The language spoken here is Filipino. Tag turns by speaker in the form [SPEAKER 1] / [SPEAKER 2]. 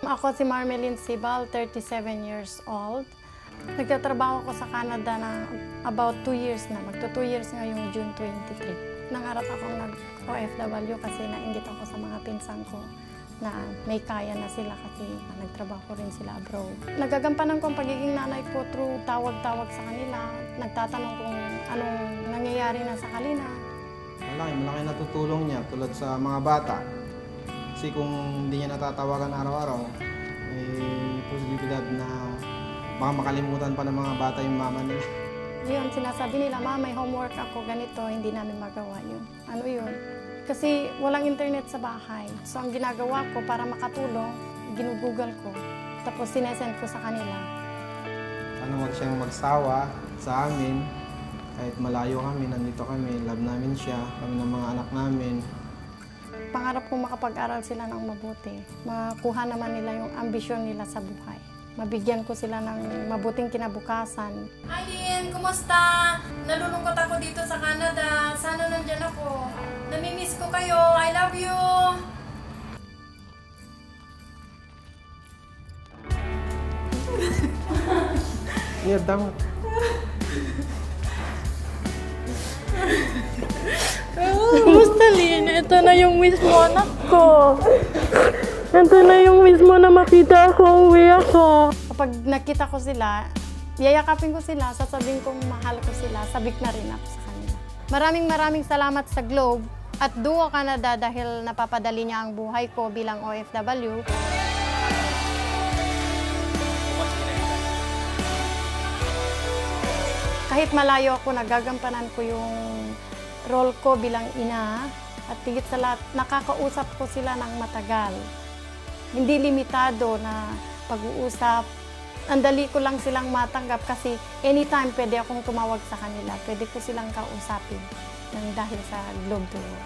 [SPEAKER 1] Ako si Marmelin Sibal, 37 years old. Nagtatrabaho ko sa Canada na about 2 years na. Magto 2 years ngayong June 23. Nangarap akong nag-OFW kasi nainggit ako sa mga pinsan ko na may kaya na sila kasi nagtrabaho rin sila abroad. Nagagampanan ko ang pagiging nanay ko through tawag-tawag sa kanila. Nagtatanong kung anong nangyayari na sa kanila.
[SPEAKER 2] Malaki natutulong niya tulad sa mga bata. Kasi kung hindi niya natatawagan araw-araw, may posibilidad na baka makalimutan pa ng mga bata yung mama nila.
[SPEAKER 1] Yun, sinasabi nila, Ma, may homework ako, ganito, hindi namin magawa yun. Ano yun? Kasi walang internet sa bahay. So ang ginagawa ko para makatulong, ginugoogle ko. Tapos sinesend ko sa kanila.
[SPEAKER 2] Ano, wag siyang magsawa sa amin. Kahit malayo kami, nandito kami, love namin siya, kami ng mga anak namin.
[SPEAKER 1] Pangarap kong makapag-aral sila ng mabuti. Makuha naman nila yung ambisyon nila sa buhay. Mabigyan ko sila ng mabuting kinabukasan.
[SPEAKER 3] Hi Lynn! Kumusta? Nalulungkot ako dito sa Canada. Sana nandyan ako. Namimiss ko kayo. I love you!
[SPEAKER 2] Yeah, damo.
[SPEAKER 1] Kumusta, Lynn? Ito na yung wish mo, anak ko. Ito na yung wish mo na makita ko, uwi ako. Kapag nakita ko sila, yayakapin ko sila, sasabihin kong mahal ko sila, sabik na rin ako sa kanila. Maraming salamat sa Globe at Duo Canada dahil napapadali niya ang buhay ko bilang OFW. Kahit malayo ako, nagagampanan ko yung role ko bilang ina at higit sa lahat, nakakausap ko sila ng matagal. Hindi limitado na pag-uusap. Ang dali ko lang silang matanggap kasi anytime pwede akong tumawag sa kanila. Pwede ko silang kausapin dahil sa Globe Duo.